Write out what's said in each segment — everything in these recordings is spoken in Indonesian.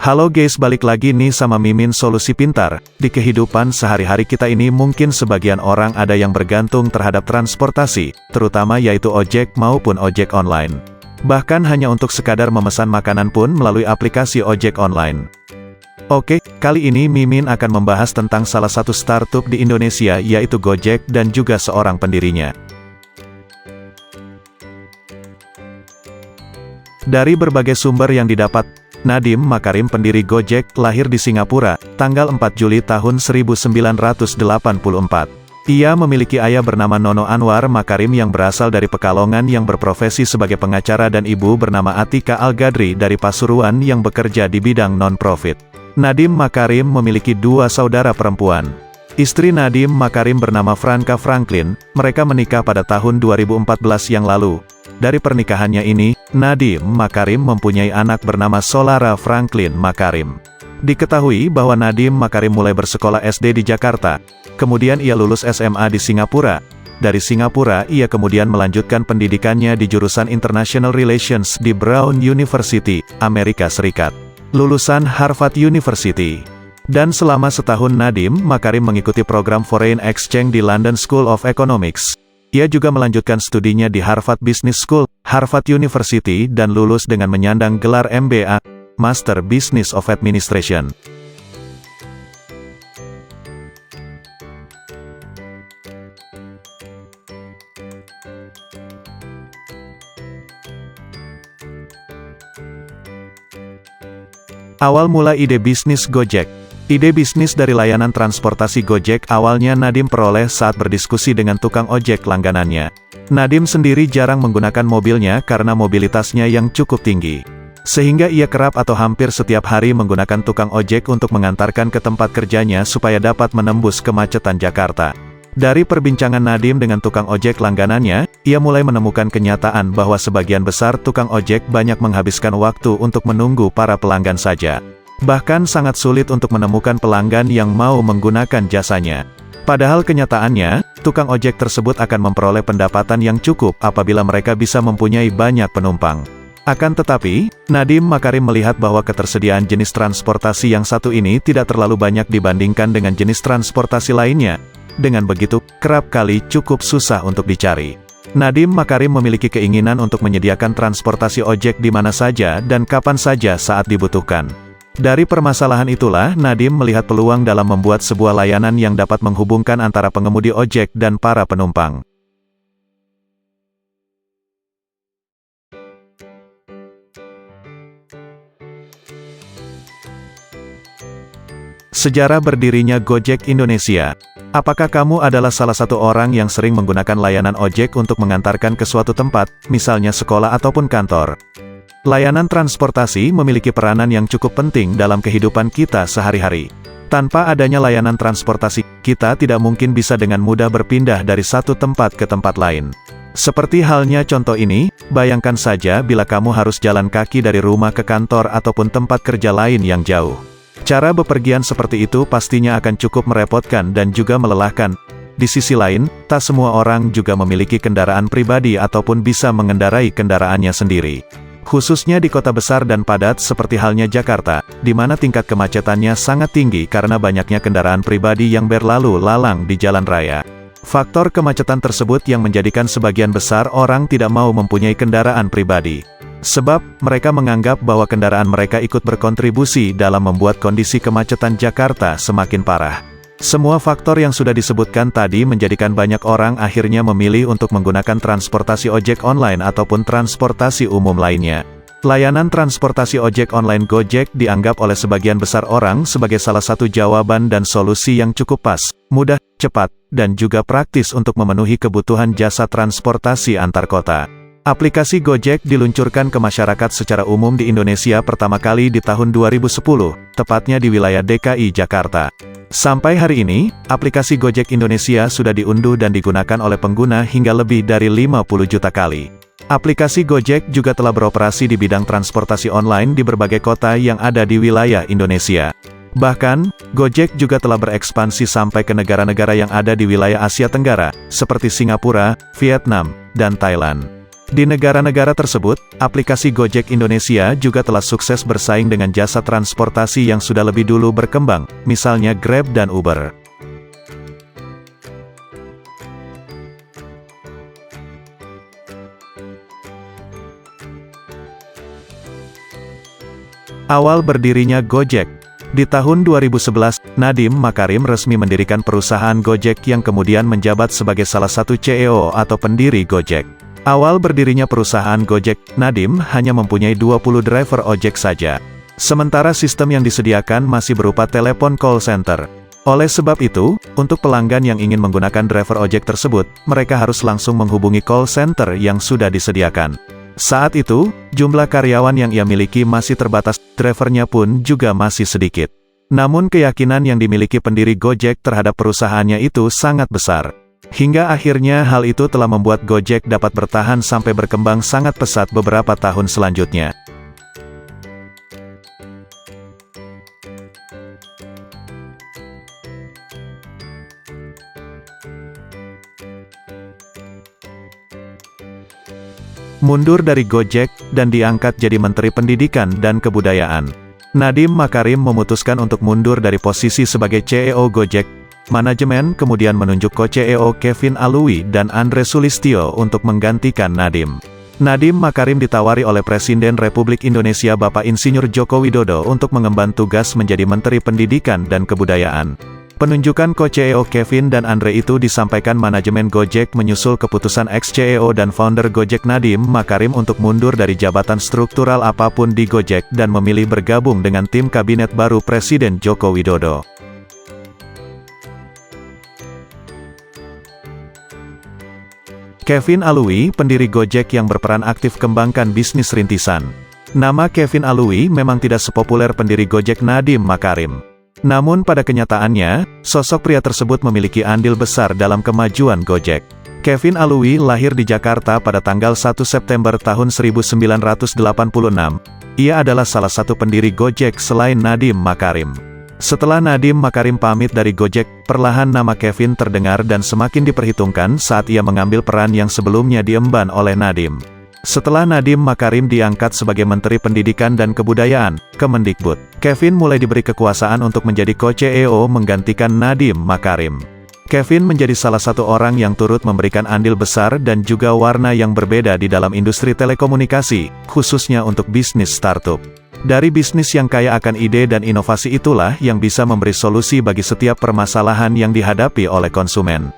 Halo guys, balik lagi nih sama Mimin Solusi Pintar. Di kehidupan sehari-hari kita ini mungkin sebagian orang ada yang bergantung terhadap transportasi, terutama yaitu ojek maupun ojek online. Bahkan hanya untuk sekadar memesan makanan pun melalui aplikasi ojek online. Oke, kali ini Mimin akan membahas tentang salah satu startup di Indonesia yaitu Gojek dan juga seorang pendirinya. Dari berbagai sumber yang didapat, Nadiem Makarim pendiri Gojek lahir di Singapura, tanggal 4 Juli tahun 1984. Ia memiliki ayah bernama Nono Anwar Makarim yang berasal dari Pekalongan yang berprofesi sebagai pengacara dan ibu bernama Atika Al-Gadri dari Pasuruan yang bekerja di bidang non-profit. Nadiem Makarim memiliki dua saudara perempuan. Istri Nadiem Makarim bernama Franka Franklin, mereka menikah pada tahun 2014 yang lalu. Dari pernikahannya ini, Nadiem Makarim mempunyai anak bernama Solara Franklin Makarim. Diketahui bahwa Nadiem Makarim mulai bersekolah SD di Jakarta. Kemudian ia lulus SMA di Singapura. Dari Singapura ia kemudian melanjutkan pendidikannya di jurusan International Relations di Brown University, Amerika Serikat. Lulusan Harvard University. Dan selama setahun Nadiem Makarim mengikuti program Foreign Exchange di London School of Economics. Ia juga melanjutkan studinya di Harvard Business School, Harvard University dan lulus dengan menyandang gelar MBA, Master Business of Administration. Awal mula ide bisnis Gojek. Ide bisnis dari layanan transportasi Gojek awalnya Nadiem peroleh saat berdiskusi dengan tukang ojek langganannya. Nadiem sendiri jarang menggunakan mobilnya karena mobilitasnya yang cukup tinggi. Sehingga ia kerap atau hampir setiap hari menggunakan tukang ojek untuk mengantarkan ke tempat kerjanya supaya dapat menembus kemacetan Jakarta. Dari perbincangan Nadiem dengan tukang ojek langganannya, ia mulai menemukan kenyataan bahwa sebagian besar tukang ojek banyak menghabiskan waktu untuk menunggu para pelanggan saja. Bahkan sangat sulit untuk menemukan pelanggan yang mau menggunakan jasanya. Padahal kenyataannya, tukang ojek tersebut akan memperoleh pendapatan yang cukup apabila mereka bisa mempunyai banyak penumpang. Akan tetapi, Nadiem Makarim melihat bahwa ketersediaan jenis transportasi yang satu ini tidak terlalu banyak dibandingkan dengan jenis transportasi lainnya. Dengan begitu, kerap kali cukup susah untuk dicari. Nadiem Makarim memiliki keinginan untuk menyediakan transportasi ojek di mana saja dan kapan saja saat dibutuhkan. Dari permasalahan itulah, Nadiem melihat peluang dalam membuat sebuah layanan yang dapat menghubungkan antara pengemudi ojek dan para penumpang. Sejarah berdirinya Gojek Indonesia. Apakah kamu adalah salah satu orang yang sering menggunakan layanan ojek untuk mengantarkan ke suatu tempat, misalnya sekolah ataupun kantor? Layanan transportasi memiliki peranan yang cukup penting dalam kehidupan kita sehari-hari. Tanpa adanya layanan transportasi, kita tidak mungkin bisa dengan mudah berpindah dari satu tempat ke tempat lain. Seperti halnya contoh ini, bayangkan saja bila kamu harus jalan kaki dari rumah ke kantor ataupun tempat kerja lain yang jauh. Cara bepergian seperti itu pastinya akan cukup merepotkan dan juga melelahkan. Di sisi lain, tak semua orang juga memiliki kendaraan pribadi ataupun bisa mengendarai kendaraannya sendiri. Khususnya di kota besar dan padat seperti halnya Jakarta, di mana tingkat kemacetannya sangat tinggi karena banyaknya kendaraan pribadi yang berlalu lalang di jalan raya. Faktor kemacetan tersebut yang menjadikan sebagian besar orang tidak mau mempunyai kendaraan pribadi. Sebab, mereka menganggap bahwa kendaraan mereka ikut berkontribusi dalam membuat kondisi kemacetan Jakarta semakin parah. Semua faktor yang sudah disebutkan tadi menjadikan banyak orang akhirnya memilih untuk menggunakan transportasi ojek online ataupun transportasi umum lainnya. Layanan transportasi ojek online Gojek dianggap oleh sebagian besar orang sebagai salah satu jawaban dan solusi yang cukup pas, mudah, cepat, dan juga praktis untuk memenuhi kebutuhan jasa transportasi antar kota. Aplikasi Gojek diluncurkan ke masyarakat secara umum di Indonesia pertama kali di tahun 2010, tepatnya di wilayah DKI Jakarta. Sampai hari ini, aplikasi Gojek Indonesia sudah diunduh dan digunakan oleh pengguna hingga lebih dari 50 juta kali. Aplikasi Gojek juga telah beroperasi di bidang transportasi online di berbagai kota yang ada di wilayah Indonesia. Bahkan, Gojek juga telah berekspansi sampai ke negara-negara yang ada di wilayah Asia Tenggara, seperti Singapura, Vietnam, dan Thailand. Di negara-negara tersebut, aplikasi Gojek Indonesia juga telah sukses bersaing dengan jasa transportasi yang sudah lebih dulu berkembang, misalnya Grab dan Uber. Awal berdirinya Gojek. Di tahun 2011, Nadiem Makarim resmi mendirikan perusahaan Gojek yang kemudian menjabat sebagai salah satu CEO atau pendiri Gojek. Awal berdirinya perusahaan Gojek, Nadiem hanya mempunyai 20 driver ojek saja. Sementara sistem yang disediakan masih berupa telepon call center. Oleh sebab itu, untuk pelanggan yang ingin menggunakan driver ojek tersebut, mereka harus langsung menghubungi call center yang sudah disediakan. Saat itu, jumlah karyawan yang ia miliki masih terbatas, drivernya pun juga masih sedikit. Namun keyakinan yang dimiliki pendiri Gojek terhadap perusahaannya itu sangat besar. Hingga akhirnya hal itu telah membuat Gojek dapat bertahan sampai berkembang sangat pesat beberapa tahun selanjutnya. Mundur dari Gojek, dan diangkat jadi Menteri Pendidikan dan Kebudayaan. Nadiem Makarim memutuskan untuk mundur dari posisi sebagai CEO Gojek. Manajemen kemudian menunjuk co-CEO Kevin Alui dan Andre Sulistyo untuk menggantikan Nadiem. Nadiem Makarim ditawari oleh Presiden Republik Indonesia Bapak Insinyur Joko Widodo untuk mengemban tugas menjadi Menteri Pendidikan dan Kebudayaan. Penunjukan co-CEO Kevin dan Andre itu disampaikan manajemen Gojek menyusul keputusan ex-CEO dan founder Gojek Nadiem Makarim untuk mundur dari jabatan struktural apapun di Gojek dan memilih bergabung dengan tim kabinet baru Presiden Joko Widodo. Kevin Alui, pendiri Gojek yang berperan aktif kembangkan bisnis rintisan. Nama Kevin Alui memang tidak sepopuler pendiri Gojek Nadiem Makarim. Namun pada kenyataannya, sosok pria tersebut memiliki andil besar dalam kemajuan Gojek. Kevin Alui lahir di Jakarta pada tanggal 1 September tahun 1986. Ia adalah salah satu pendiri Gojek selain Nadiem Makarim. Setelah Nadiem Makarim pamit dari Gojek, perlahan nama Kevin terdengar dan semakin diperhitungkan saat ia mengambil peran yang sebelumnya diemban oleh Nadiem. Setelah Nadiem Makarim diangkat sebagai Menteri Pendidikan dan Kebudayaan, Kemendikbud, Kevin mulai diberi kekuasaan untuk menjadi co-CEO menggantikan Nadiem Makarim. Kevin menjadi salah satu orang yang turut memberikan andil besar dan juga warna yang berbeda di dalam industri telekomunikasi, khususnya untuk bisnis startup. Dari bisnis yang kaya akan ide dan inovasi itulah yang bisa memberi solusi bagi setiap permasalahan yang dihadapi oleh konsumen.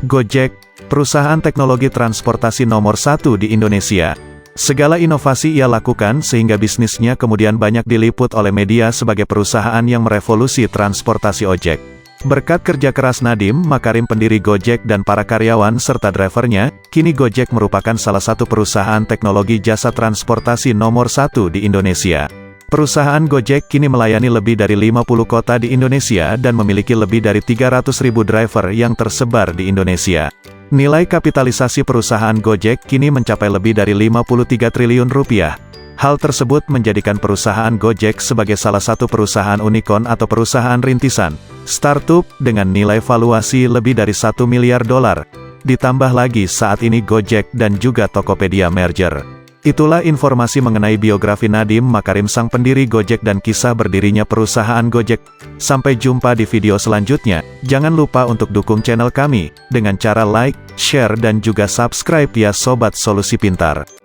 Gojek, perusahaan teknologi transportasi nomor 1 di Indonesia. Segala inovasi ia lakukan sehingga bisnisnya kemudian banyak diliput oleh media sebagai perusahaan yang merevolusi transportasi ojek. Berkat kerja keras Nadiem Makarim pendiri Gojek dan para karyawan serta drivernya, kini Gojek merupakan salah satu perusahaan teknologi jasa transportasi nomor 1 di Indonesia. Perusahaan Gojek kini melayani lebih dari 50 kota di Indonesia dan memiliki lebih dari 300.000 driver yang tersebar di Indonesia. Nilai kapitalisasi perusahaan Gojek kini mencapai lebih dari 53 triliun rupiah. Hal tersebut menjadikan perusahaan Gojek sebagai salah satu perusahaan unicorn atau perusahaan rintisan, startup dengan nilai valuasi lebih dari 1 miliar dolar. Ditambah lagi saat ini Gojek dan juga Tokopedia merger. Itulah informasi mengenai biografi Nadiem Makarim sang pendiri Gojek dan kisah berdirinya perusahaan Gojek. Sampai jumpa di video selanjutnya. Jangan lupa untuk dukung channel kami dengan cara like, share dan juga subscribe ya Sobat Solusi Pintar.